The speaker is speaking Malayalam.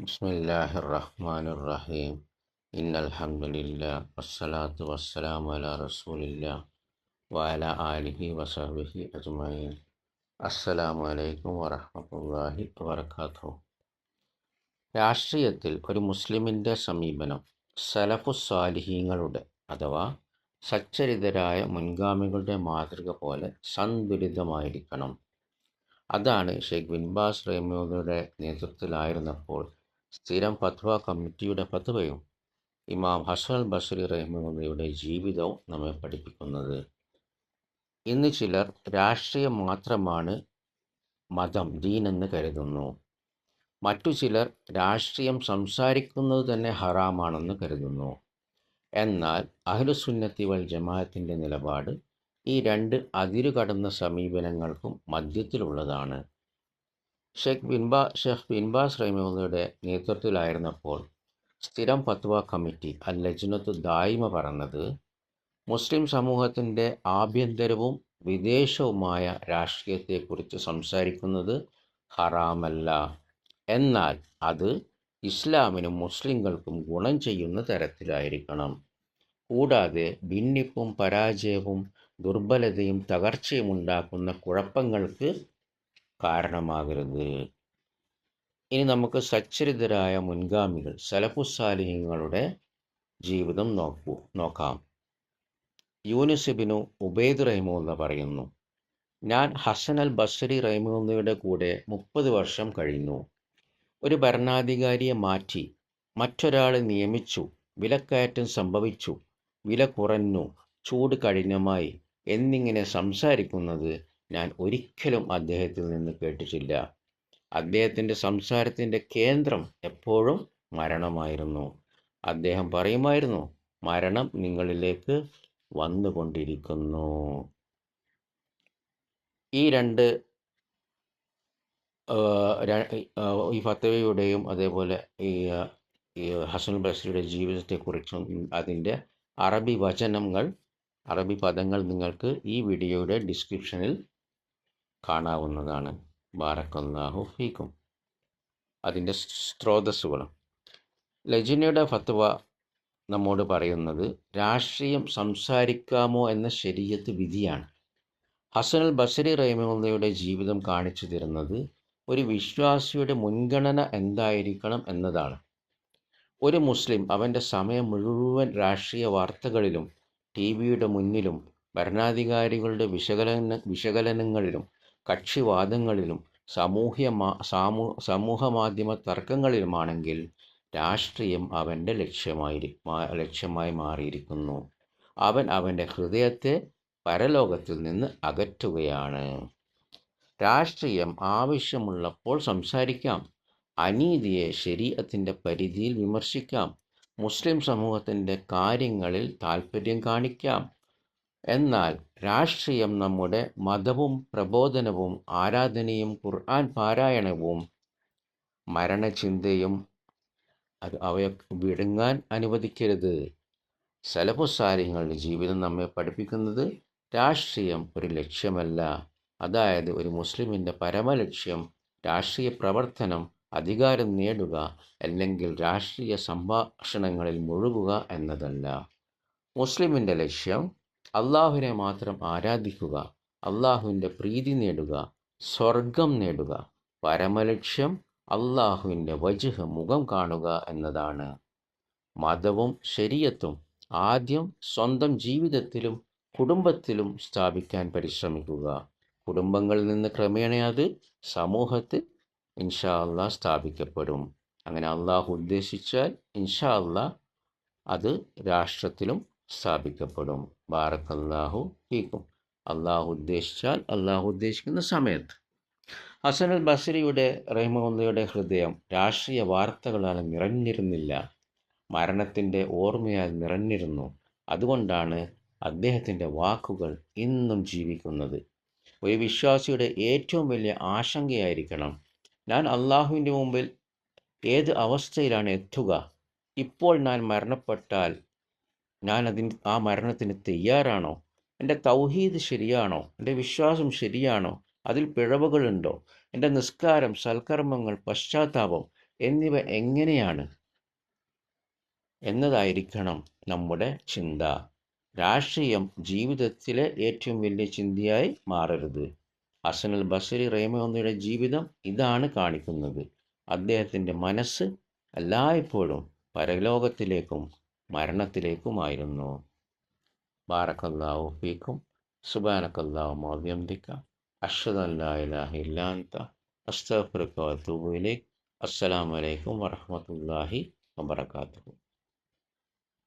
ബിസ്മില്ലാഹിർ റഹ്മാനിർ റഹീം. ഇന്നൽ ഹംദുലില്ലാഹ് വസ്സലാത്തു വസ്സലാമു അലാ റസൂലില്ലാഹ് വഅലാ ആലിഹി വസഹ്ബിഹി അജ്മഈൻ. അസ്സലാമു അലൈക്കും വറഹ്മത്തുള്ളാഹി വബറകാതുഹു. രാഷ്ട്രീയത്തിൽ ഒരു മുസ്ലിമിൻ്റെ സമീപനം സലഫുസ്സാലിഹീങ്ങളുടെ അഥവാ സച്ചരിതരായ മുൻഗാമികളുടെ മാതൃക പോലെ സന്തുലിതമായിരിക്കണം. അതാണ് ഷെയ്ഖ് ബിൻ ബാസ് റഹിമഹുള്ളയുടെ നേതൃത്വത്തിലായിരുന്നപ്പോൾ സ്ഥിരം ഫത്വ കമ്മിറ്റിയുടെ ഫത്വയും ഇമാം ഹസൻ അൽ ബസ്രി റഹിമഹുള്ളയുടെ ജീവിതവും നമ്മെ പഠിപ്പിക്കുന്നത്. ഇന്ന് ചിലർ രാഷ്ട്രീയം മാത്രമാണ് മതം, ദീൻ എന്ന് കരുതുന്നു. മറ്റു ചിലർ രാഷ്ട്രീയം സംസാരിക്കുന്നത് തന്നെ ഹറാമാണെന്ന് കരുതുന്നു. എന്നാൽ അഹ്ലുസുന്നത്തി വൽ ജമാഅത്തിൻ്റെ നിലപാട് ഈ രണ്ട് അതിരുകടന്ന സമീപനങ്ങൾക്കും മധ്യത്തിലുള്ളതാണ്. ഷെയ്ഖ് ബിൻ ബാസ് റഹിമഹുള്ളയുടെ നേതൃത്വത്തിലായിരുന്നപ്പോൾ സ്ഥിരം ഫത്വ കമ്മിറ്റി അൽ ലജ്നത്തു ദായിമ പറഞ്ഞത്, മുസ്ലിം സമൂഹത്തിൻ്റെ ആഭ്യന്തരവും വിദേശവുമായ രാഷ്ട്രീയത്തെക്കുറിച്ച് സംസാരിക്കുന്നത് ഹറാമല്ല, എന്നാൽ അത് ഇസ്ലാമിനും മുസ്ലിങ്ങൾക്കും ഗുണം ചെയ്യുന്ന തരത്തിലായിരിക്കണം. കൂടാതെ ഭിന്നിപ്പും പരാജയവും ദുർബലതയും തകർച്ചയും ഉണ്ടാക്കുന്ന കുഴപ്പങ്ങൾക്ക് കാരണമാകരുത്. ഇനി നമുക്ക് സച്ചരിതരായ മുൻഗാമികൾ സലഫുസ്സാലിഹീങ്ങളുടെ ജീവിതം നോക്കാം. യൂനുസ് ഇബ്നു ഉബൈദ് റഹിമഹുള്ള പറയുന്നു, ഞാൻ ഹസൻ അൽ ബസ്രി റഹിമഹുള്ളയുടെ കൂടെ 30 വർഷം കഴിഞ്ഞു. ഒരു ഭരണാധികാരിയെ മാറ്റി മറ്റൊരാളെ നിയമിച്ചു, വിലക്കയറ്റം സംഭവിച്ചു, വില കുറഞ്ഞു, ചൂട് കഠിനമായി എന്നിങ്ങനെ സംസാരിക്കുന്നത് ഞാൻ ഒരിക്കലും അദ്ദേഹത്തിൽ നിന്ന് കേട്ടിട്ടില്ല. അദ്ദേഹത്തിൻ്റെ സംസാരത്തിൻ്റെ കേന്ദ്രം എപ്പോഴും മരണമായിരുന്നു. അദ്ദേഹം പറയുമായിരുന്നു, മരണം നിങ്ങളിലേക്ക് വന്നുകൊണ്ടിരിക്കുന്നു. ഈ ഫത്വയുടെയും അതേപോലെ ഈ ഹസൻ ബസ്രിയുടെ ജീവിതത്തെക്കുറിച്ചും അതിൻ്റെ അറബി പദങ്ങൾ നിങ്ങൾക്ക് ഈ വീഡിയോയുടെ ഡിസ്ക്രിപ്ഷനിൽ കാണാവുന്നതാണ്. ബാറക്കല്ലാഹു ഫീക്കും. അതിൻ്റെ സ്രോതസ്സുകളും ലജ്നയുടെ ഫത്വ നമ്മോട് പറയുന്നത് രാഷ്ട്രീയം സംസാരിക്കാമോ എന്ന ശരീഅത്ത് വിധിയാണ്. ഹസൻ അൽ ബസ്രി റഹിമഹുള്ളയുടെ ജീവിതം കാണിച്ചു തരുന്നത് ഒരു വിശ്വാസിയുടെ മുൻഗണന എന്തായിരിക്കണം എന്നതാണ്. ഒരു മുസ്ലിം അവൻ്റെ സമയം മുഴുവൻ രാഷ്ട്രീയ വാർത്തകളിലും ടിവിയുടെ മുന്നിലും ഭരണാധികാരികളുടെ വിശകലനങ്ങളിലും കക്ഷിവാദങ്ങളിലും സമൂഹ മാധ്യമ തർക്കങ്ങളിലുമാണെങ്കിൽ രാഷ്ട്രീയം അവൻ്റെ ലക്ഷ്യമായി മാറിയിരിക്കുന്നു. അവൻ അവൻ്റെ ഹൃദയത്തെ പരലോകത്തിൽ നിന്ന് അകറ്റുകയാണ്. രാഷ്ട്രീയം ആവശ്യമുള്ളപ്പോൾ സംസാരിക്കാം, അനീതിയെ ശരീഅത്തിൻ്റെ പരിധിയിൽ വിമർശിക്കാം, മുസ്ലിം സമൂഹത്തിൻ്റെ കാര്യങ്ങളിൽ താൽപ്പര്യം കാണിക്കാം. എന്നാൽ രാഷ്ട്രീയം നമ്മുടെ മതവും പ്രബോധനവും ആരാധനയും ഖുർആൻ പാരായണവും മരണചിന്തയും അവയെ വിഴുങ്ങാൻ അനുവദിക്കരുത്. സലഫുസ്സാലിഹീങ്ങളുടെ ജീവിതം നമ്മെ പഠിപ്പിക്കുന്നത് രാഷ്ട്രീയം ഒരു ലക്ഷ്യമല്ല, അതായത് ഒരു മുസ്ലിമിൻ്റെ പരമലക്ഷ്യം രാഷ്ട്രീയ പ്രവർത്തനം, അധികാരം നേടുക അല്ലെങ്കിൽ രാഷ്ട്രീയ സംഭാഷണങ്ങളിൽ മുഴുകുക എന്നതല്ല. മുസ്ലിമിൻ്റെ ലക്ഷ്യം അള്ളാഹുവിനെ മാത്രം ആരാധിക്കുക, അള്ളാഹുവിൻ്റെ പ്രീതി നേടുക, സ്വർഗം നേടുക. പരമലക്ഷ്യം അള്ളാഹുവിൻ്റെ വജ്ഹ്, മുഖം കാണുക എന്നതാണ്. മതവും ശരീഅത്തും ആദ്യം സ്വന്തം ജീവിതത്തിലും കുടുംബത്തിലും സ്ഥാപിക്കാൻ പരിശ്രമിക്കുക. കുടുംബങ്ങളിൽ നിന്ന് ക്രമേണ അത് സമൂഹത്തിൽ ഇൻഷാ അള്ളാഹ് സ്ഥാപിക്കപ്പെടും. അങ്ങനെ അള്ളാഹു ഉദ്ദേശിച്ചാൽ ഇൻഷാ അള്ളാഹ് അത് രാഷ്ട്രത്തിലും സ്ഥാപിക്കപ്പെടും. ബാറക്കല്ലാഹു ഫീക്കും. അള്ളാഹു ഉദ്ദേശിച്ചാൽ അള്ളാഹു ഉദ്ദേശിക്കുന്ന സമയത്ത്. ഹസൻ അൽ ബസ്രിയുടെ റഹിമഹുള്ളയുടെ ഹൃദയം രാഷ്ട്രീയ വാർത്തകളാൽ നിറഞ്ഞിരുന്നില്ല, മരണത്തിൻ്റെ ഓർമ്മയാൽ നിറഞ്ഞിരുന്നു. അതുകൊണ്ടാണ് അദ്ദേഹത്തിൻ്റെ വാക്കുകൾ ഇന്നും ജീവിക്കുന്നത്. ഒരു വിശ്വാസിയുടെ ഏറ്റവും വലിയ ആശങ്കയായിരിക്കണം, ഞാൻ അള്ളാഹുവിൻ്റെ മുമ്പിൽ ഏത് അവസ്ഥയിലാണ് എത്തുക? ഇപ്പോൾ ഞാൻ മരണപ്പെട്ടാൽ ഞാൻ ആ മരണത്തിന് തയ്യാറാണോ? എൻ്റെ തൗഹീദ് ശരിയാണോ? എൻ്റെ വിശ്വാസം ശരിയാണോ? അതിൽ പിഴവുകളുണ്ടോ? എൻ്റെ നിസ്കാരം, സൽക്കർമ്മങ്ങൾ, പശ്ചാത്താപം എന്നിവ എങ്ങനെയാണ് എന്നതായിരിക്കണം നമ്മുടെ ചിന്ത. രാഷ്ട്രീയം ജീവിതത്തിലെ ഏറ്റവും വലിയ ചിന്തയായി മാറരുത്. ഹസനുൽ ബസരി റഹിമഹുള്ളയുടെ ജീവിതം ഇതാണ് കാണിക്കുന്നത്. അദ്ദേഹത്തിൻ്റെ മനസ്സ് എല്ലായ്പ്പോഴും പരലോകത്തിലേക്കും മരണത്തിലേക്കുമായിരുന്നു. ബാറക്കല്ലാഹു ഫീക്കും. സുബ്ഹാനക്കല്ലാഹുമ്മ വബിഹംദിക അഷ്ഹദു അൻ ലാ ഇലാഹ ഇല്ലാ അൻത അസ്തഗ്ഫിറുക വഅതൂബു ഇലൈക്. അസ്സലാമു അലൈക്കും വറഹ്മത്തുള്ളാഹി വബറകാതുഹു.